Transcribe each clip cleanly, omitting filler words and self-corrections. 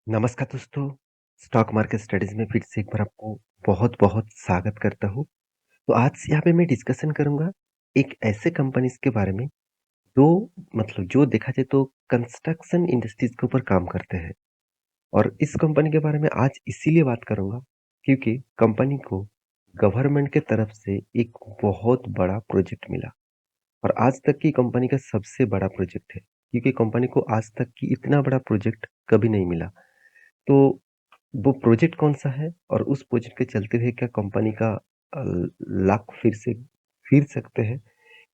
नमस्कार दोस्तों, stock market studies में फिर से एक बार आपको बहुत-बहुत स्वागत करता हूँ। तो आज यहाँ पे मैं डिस्कशन करूँगा एक ऐसे कंपनीज़ के बारे में जो देखा जाए तो कंस्ट्रक्शन इंडस्ट्रीज़ के ऊपर काम करते हैं। और इस कंपनी के बारे में आज इसीलिए बात करूँगा क्योंकि कंपनी को गवर्नमेंट के तरफ से एक बहुत बड़ा प्रोजेक्ट मिला और आज तक की कंपनी का सबसे बड़ा प्रोजेक्ट है, क्योंकि कंपनी को आज तक की इतना बड़ा प्रोजेक्ट कभी नहीं मिला। तो वो प्रोजेक्ट कौन-सा है और उस प्रोजेक्ट के चलते हुए क्या कंपनी का अ, लाख फिर सकते हैं?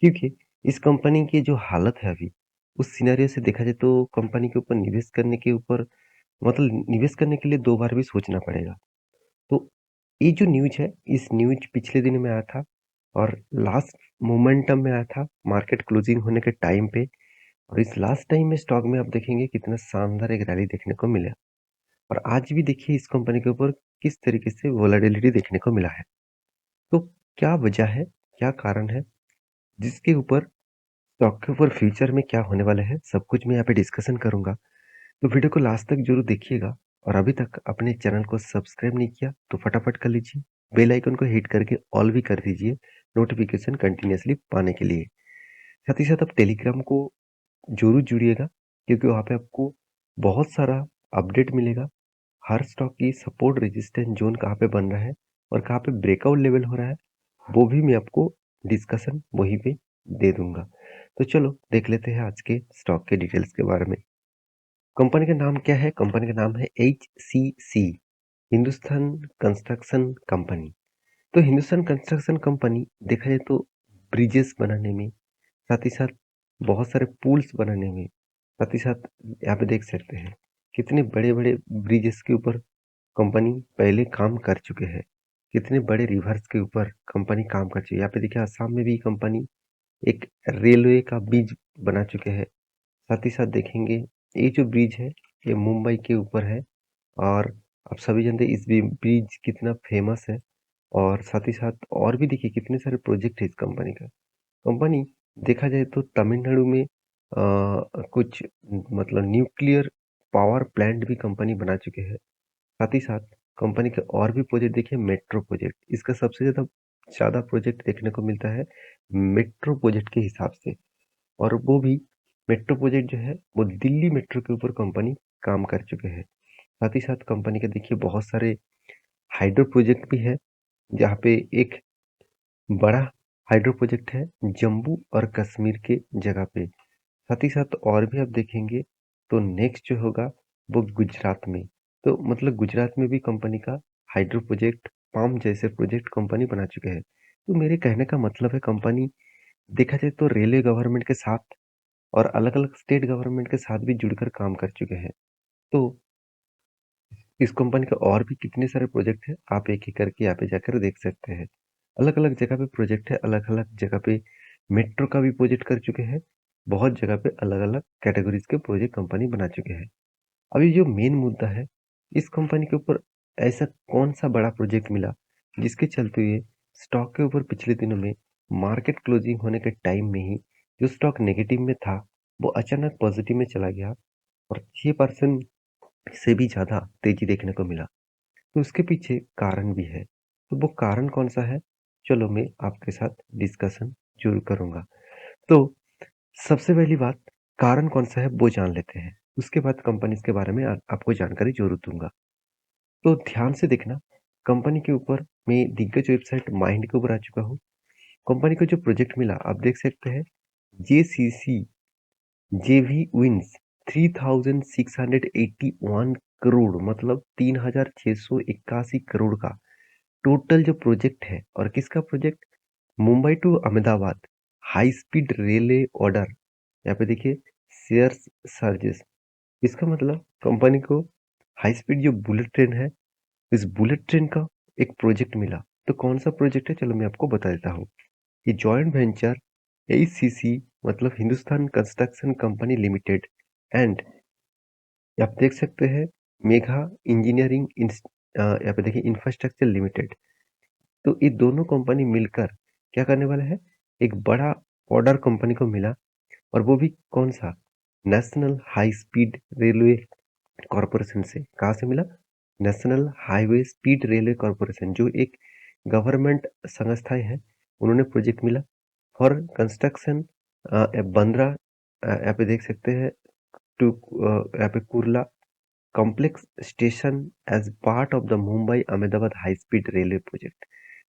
क्योंकि इस कंपनी की जो हालत है अभी, उस सिनेरियो से देखा जाए तो कंपनी के ऊपर निवेश करने के ऊपर मतलब निवेश करने के लिए 2 बार भी सोचना पड़ेगा। तो ये जो न्यूज़ है, इस न्यूज़ पिछले दिनों में आया था और लास्ट मोमेंटम में आया था, मार्केट क्लोजिंग होने के टाइम पे। और इस लास्ट टाइम में स्टॉक में आप देखेंगे कितना शानदार एक रैली देखने को मिला। और आज भी देखिए इस कंपनी के ऊपर किस तरीके से वोलेटिलिटी देखने को मिला है। तो क्या वजह है, क्या कारण है, जिसके ऊपर स्टॉक के ऊपर फ्यूचर में क्या होने वाला है, सब कुछ मैं यहाँ पे डिस्कशन करूँगा। तो वीडियो को लास्ट तक ज़रूर देखिएगा और अभी तक अपने चैनल को सब्सक्राइब नहीं किया तो फटाफट कर लीजिए। बेल आइकन को हिट करके ऑल भी कर दीजिए नोटिफिकेशन कंटिन्यूअसली पाने के लिए। साथ ही साथ आप टेलीग्राम को ज़रूर जुड़िएगा क्योंकि वहाँ पे आपको बहुत सारा अपडेट मिलेगा। हर स्टॉक की सपोर्ट रेजिस्टेंस जोन कहाँ पे बन रहा है और कहाँ पे ब्रेकआउट लेवल हो रहा है, वो भी मैं आपको डिस्कशन वहीं पे दे दूंगा। तो चलो देख लेते हैं आज के स्टॉक के डिटेल्स के बारे में। कंपनी का नाम क्या है? कंपनी का नाम है HCC, हिंदुस्तान कंस्ट्रक्शन कंपनी। तो हिंदुस्तान कंस्ट्रक्शन कंपनी देखा जाए तो ब्रिजेस बनाने में, साथ ही साथ बहुत सारे पुल्स बनाने में, साथ ही साथ यहाँ पे देख सकते हैं कितने बड़े-बड़े ब्रिजेस के ऊपर कंपनी पहले काम कर चुके हैं। कितने बड़े रिवर्स के ऊपर कंपनी काम कर चुकी है। यहाँ पे देखिए असम में भी कंपनी एक रेलवे का ब्रिज बना चुके हैं। साथ ही साथ देखेंगे ये जो ब्रिज है ये मुंबई के ऊपर है और आप सभी जानते हैं इस ब्रिज कितना फेमस है। और साथ ही साथ और भी देखिए कितने सारे प्रोजेक्ट है इस कंपनी का। कंपनी देखा जाए तो तमिलनाडु में कुछ मतलब न्यूक्लियर पावर प्लांट भी कंपनी बना चुके हैं। साथ ही साथ कंपनी के और भी प्रोजेक्ट देखिए मेट्रो प्रोजेक्ट, इसका सबसे ज़्यादा ज़्यादा प्रोजेक्ट देखने को मिलता है मेट्रो प्रोजेक्ट के हिसाब से। और वो भी मेट्रो प्रोजेक्ट जो है वो दिल्ली मेट्रो के ऊपर कंपनी काम कर चुके हैं। साथ ही साथ कंपनी के देखिए बहुत सारे हाइड्रो प्रोजेक्ट भी है, जहाँ पे एक बड़ा हाइड्रो प्रोजेक्ट है जम्मू और कश्मीर के जगह पे। साथ ही साथ और भी आप देखेंगे तो नेक्स्ट जो होगा वो गुजरात में। तो मतलब गुजरात में भी कंपनी का हाइड्रो प्रोजेक्ट, पाम जैसे प्रोजेक्ट कंपनी बना चुके हैं। तो मेरे कहने का मतलब है कंपनी देखा जाए तो रेलवे गवर्नमेंट के साथ और अलग-अलग स्टेट गवर्नमेंट के साथ भी जुड़कर काम कर चुके हैं। तो इस कंपनी के और भी कितने सारे प्रोजेक्ट हैं, आप एक-एक करके यहाँ पे जाकर देख सकते हैं। अलग-अलग जगह पे प्रोजेक्ट है, अलग-अलग जगह पे मेट्रो का भी प्रोजेक्ट कर चुके हैं। बहुत जगह पे अलग-अलग कैटेगरीज़ के प्रोजेक्ट कंपनी बना चुके हैं। अभी जो मेन मुद्दा है, इस कंपनी के ऊपर ऐसा कौन-सा बड़ा प्रोजेक्ट मिला, जिसके चलते हुए स्टॉक के ऊपर पिछले दिनों में मार्केट क्लोजिंग होने के टाइम में ही जो स्टॉक नेगेटिव में था, वो अचानक पॉजिटिव में चला गया और 6% से भी ज़्यादा तेज़ी देखने को मिला। तो उसके पीछे कारण भी है। तो वो कारण कौन-सा है? चलो मैं आपके साथ डिस्कशन ज़रूर करूँगा। तो सबसे पहली बात, कारण कौन-सा है वो जान लेते हैं। उसके बाद कंपनीज़ के बारे में आपको जानकारी ज़रूर दूँगा। तो ध्यान से देखना, कंपनी के ऊपर मैं दिग्गज वेबसाइट माइंड के ऊपर आ चुका हूँ। कंपनी को जो प्रोजेक्ट मिला आप देख सकते हैं जेसीसी जेवी विन्स 3681 करोड़ मतलब 3681 करोड़ का टोटल जो प्रोजेक्ट है। और किसका project? Mumbai to Ahmedabad high speed railway order. यहाँ पे देखिए शेयर्स सर्जेस, इसका मतलब कंपनी को हाई स्पीड जो बुलेट ट्रेन है, इस बुलेट ट्रेन का एक प्रोजेक्ट मिला। तो कौन सा प्रोजेक्ट है चलो मैं आपको बता देता हूँ। ये जॉइंट वेंचर एसीसी मतलब Hindustan construction company limited and आप देख सकते हैं मेघा इंजीनियरिंग यहाँ पे देखिए इंफ्रास्ट्रक्चर लिमिटेड। तो ये दोनों कंपनी मिलकर क्या करने वाला है, एक बड़ा ऑर्डर कंपनी को मिला और वो भी कौन सा? National high speed railway corporation से। कहाँ से मिला? National highway speed railway corporation, जो एक गवर्नमेंट संस्थाएँ हैं, उन्होंने प्रोजेक्ट मिला फॉर कंस्ट्रक्शन बंदरा, यहाँ पे देख सकते हैं टू यहाँ पे Kurla complex station as part of the Mumbai Ahmedabad high speed railway project.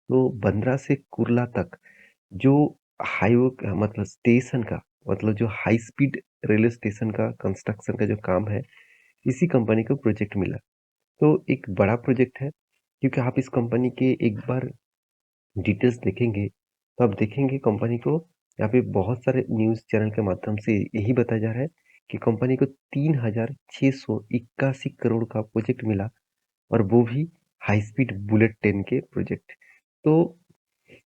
तो बंदरा से कुर्ला तक जो हाईवे का मतलब स्टेशन का मतलब जो हाई स्पीड रेलवे स्टेशन का कंस्ट्रक्शन का जो काम है, इसी कंपनी को प्रोजेक्ट मिला। तो एक बड़ा प्रोजेक्ट है, क्योंकि आप इस कंपनी के एक बार डिटेल्स देखेंगे तो आप देखेंगे कंपनी को यहाँ पे बहुत सारे न्यूज़ चैनल के माध्यम से यही बताया जा रहा है कि कंपनी को 3,681 करोड़ का प्रोजेक्ट मिला, और वो भी हाई स्पीड बुलेट ट्रेन के प्रोजेक्ट। तो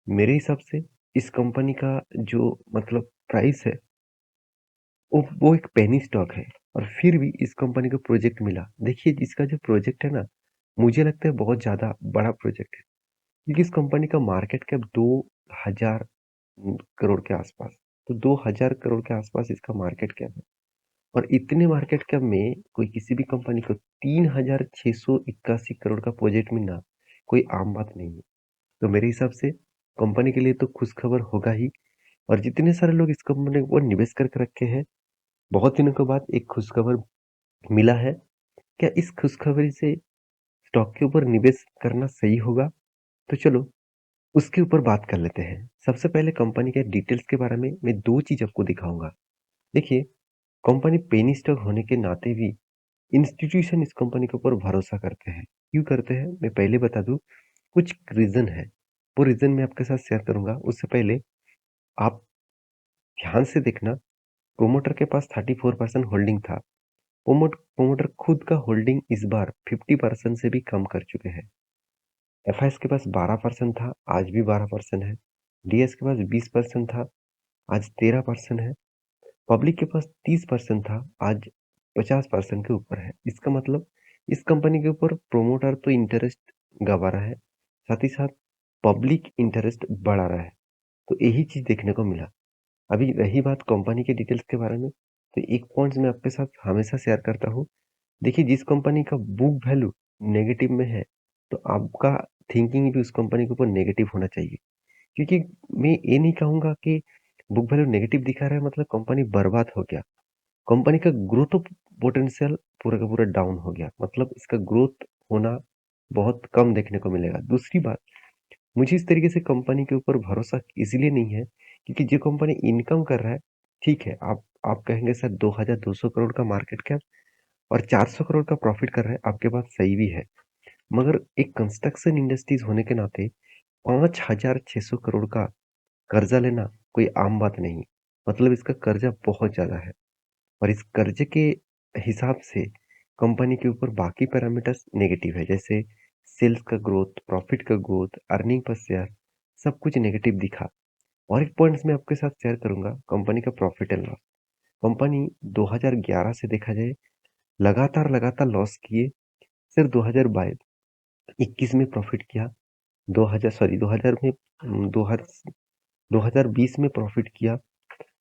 मेरे हिसाब से इस कंपनी का जो मतलब प्राइस है, वो एक पेनी स्टॉक है, और फिर भी इस कंपनी को प्रोजेक्ट मिला। देखिए इसका जो प्रोजेक्ट है ना, मुझे लगता है बहुत ज़्यादा बड़ा प्रोजेक्ट है, क्योंकि इस कंपनी का मार्केट कैप 2000 करोड़ के आसपास। तो 2000 करोड़ के आसपास इसका मार्केट कैप है, और इतने मार्केट कैप में कोई किसी भी कंपनी को 3,681 करोड़ का प्रोजेक्ट मिलना कोई आम बात नहीं है। तो मेरे हिसाब से कंपनी के लिए तो खुशखबर होगा ही, और जितने सारे लोग इस कंपनी को निवेश करके रखे हैं, बहुत दिनों के बाद एक खुशखबर मिला है। क्या इस खुशखबरी से स्टॉक के ऊपर निवेश करना सही होगा? तो चलो उसके ऊपर बात कर लेते हैं। सबसे पहले कंपनी के डिटेल्स के बारे में मैं 2 चीज़ आपको दिखाऊँगा। देखिए, कंपनी पेनी स्टॉक होने के नाते भी इंस्टीट्यूशन इस कंपनी के ऊपर भरोसा करते हैं। क्यों करते हैं? मैं पहले बता दूँ, कुछ रीज़न है। वो रीज़न मैं आपके साथ शेयर करूँगा। उससे पहले आप ध्यान से देखना, प्रोमोटर के पास 34% होल्डिंग था। प्रोमोटर खुद का होल्डिंग इस बार 50% से भी कम कर चुके हैं। एफआईएस के पास 12% था, आज भी 12% है। डीएस के पास 20% था, आज 13% है। पब्लिक के पास 30% था, आज 50% के ऊपर है। इसका मतलब इस कंपनी के ऊपर प्रोमोटर तो इंटरेस्ट गँवा रहा है, साथ ही साथ पब्लिक इंटरेस्ट बढ़ा रहा है। तो यही चीज़ देखने को मिला। अभी रही बात कंपनी के डिटेल्स के बारे में, तो एक पॉइंट्स मैं आपके साथ हमेशा शेयर करता हूँ। देखिए, जिस कंपनी का बुक वैल्यू नेगेटिव में है, तो आपका थिंकिंग भी उस कंपनी के ऊपर नेगेटिव होना चाहिए। क्योंकि मैं ये नहीं कहूँगा कि बुक वैल्यू नेगेटिव दिखा रहा है मतलब कंपनी बर्बाद हो गया। कंपनी का ग्रोथ पोटेंशियल पूरा का पूरा डाउन हो गया, मतलब इसका ग्रोथ होना बहुत कम देखने को मिलेगा। दूसरी बात, मुझे इस तरीके से कंपनी के ऊपर भरोसा इसलिए नहीं है क्योंकि जो कंपनी इनकम कर रहा है, ठीक है, आप कहेंगे सर 2200 करोड़ का मार्केट कैप और 400 करोड़ का प्रॉफिट कर रहा है, आपके बात सही भी है। मगर एक कंस्ट्रक्शन इंडस्ट्रीज होने के नाते 5,600 करोड़ का कर्जा लेना कोई आम बात नहीं। मतलब इसका कर्जा बहुत ज्यादा है, और इस कर्जे के हिसाब से कंपनी के ऊपर बाकी पैरामीटर्स नेगेटिव है, जैसे सेल्स का ग्रोथ, प्रॉफिट का ग्रोथ, अर्निंग पर शेयर, सब कुछ नेगेटिव दिखा। और एक पॉइंट्स मैं आपके साथ शेयर करूंगा, कंपनी का प्रॉफिट एंड लॉस। कंपनी 2011 से देखा जाए लगातार लगातार लॉस किए, सिर्फ 2021 में प्रॉफिट किया, 2000 सॉरी 2000 में 2020 में प्रॉफिट किया,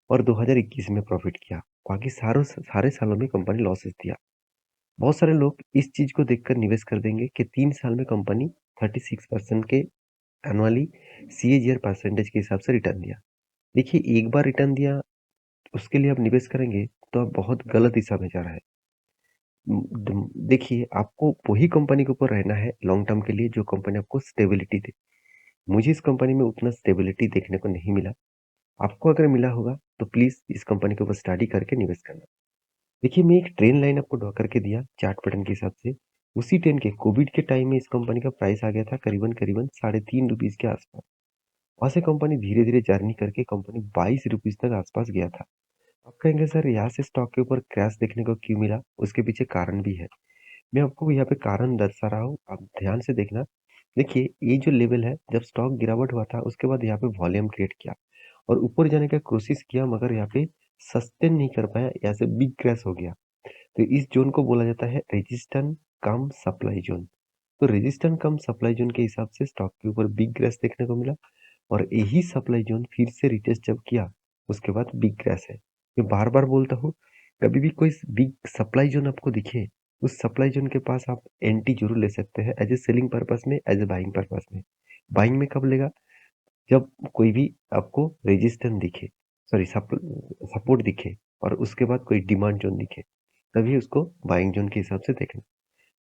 और 2021 में प्रॉफिट किया। बाकी सारे सालों में कंपनी लॉसेस दिया। बहुत सारे लोग इस चीज को देखकर निवेश कर देंगे कि 3 साल में कंपनी 36% के एनुअली सीएजीआर परसेंटेज के हिसाब से रिटर्न दिया। देखिए, एक बार रिटर्न दिया उसके लिए आप निवेश करेंगे तो आप बहुत गलत दिशा में जा रहा है। देखिए, आपको वही कंपनी के ऊपर रहना है लॉन्ग टर्म के लिए जो कंपनी आपको स्टेबिलिटी दे। मुझे इस कंपनी में उतना स्टेबिलिटी देखने को नहीं मिला। आपको अगर मिला होगा तो प्लीज इस कंपनी के ऊपर स्टडी करके निवेश करना। देखिए, मैं एक ट्रेन लाइन आपको ड्रॉ करके दिया चार्ट पैटर्न के हिसाब से। उसी ट्रेन के कोविड के टाइम में इस कंपनी का प्राइस आ गया था करीबन करीबन ₹3.5 के आसपास। वहां से कंपनी धीरे धीरे जर्नी करके कंपनी ₹22 तक आसपास गया था। आप कहेंगे सर यहाँ से स्टॉक के ऊपर क्रैश देखने को क्यों मिला? उसके पीछे कारण भी है। मैं आपको यहाँ पे कारण दर्शा रहा हूँ, आप ध्यान से देखना। देखिए, ये जो लेवल है, जब स्टॉक गिरावट हुआ था उसके बाद यहाँ पे वॉल्यूम क्रिएट किया और ऊपर जाने का कोशिश किया, मगर यहाँ पे सस्टेन नहीं कर पाया, यहाँ से बिग क्रैश हो गया। तो इस जोन को बोला जाता है रेजिस्टेंस कम सप्लाई जोन। तो रेजिस्टेंस कम सप्लाई जोन के हिसाब से स्टॉक के ऊपर बिग क्रैश देखने को मिला, और यही सप्लाई जोन फिर से रिटेस्ट जब किया उसके बाद बिग क्रैश है। मैं बार बार बोलता हूँ, कभी भी कोई बिग सप्लाई जोन आपको दिखे उस सप्लाई ज़ोन के पास आप एंट्री ज़रूर ले सकते हैं एज़ ए सेलिंग पर्पज़ में, एज़ ए बाइंग पर्पज़ में। बाइंग में कब लेगा? जब कोई भी आपको रेजिस्टेंस दिखे, सॉरी सपोर्ट दिखे और उसके बाद कोई डिमांड ज़ोन दिखे, तभी उसको बाइंग ज़ोन के हिसाब से देखना।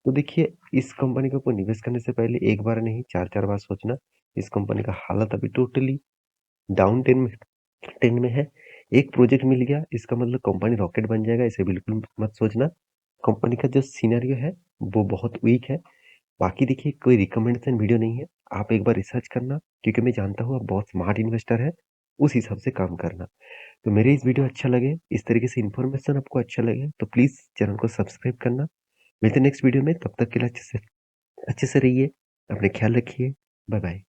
तो देखिए, इस कंपनी के ऊपर निवेश करने से पहले एक बार नहीं 4-4 बार सोचना। इस कंपनी का हालत अभी टोटली डाउन ट्रेंड में है। एक प्रोजेक्ट मिल गया, इसका मतलब कंपनी रॉकेट बन जाएगा, इसे बिल्कुल मत सोचना। कंपनी का जो सिनेरियो है, वो बहुत वीक है। बाकी देखिए, कोई रिकमेंडेशन वीडियो नहीं है। आप एक बार रिसर्च करना, क्योंकि मैं जानता हूँ आप बहुत स्मार्ट इन्वेस्टर हैं, उस हिसाब से काम करना। तो मेरे इस वीडियो अच्छा लगे, इस तरीके से इन्फॉर्मेशन आपको अच्छा लगे, तो प्लीज़ चैनल को सब्सक्राइब करना। मिलते हैं नेक्स्ट वीडियो में, तब तक के लिए अच्छे से रहिए, अपने ख्याल रखिए। Bye bye.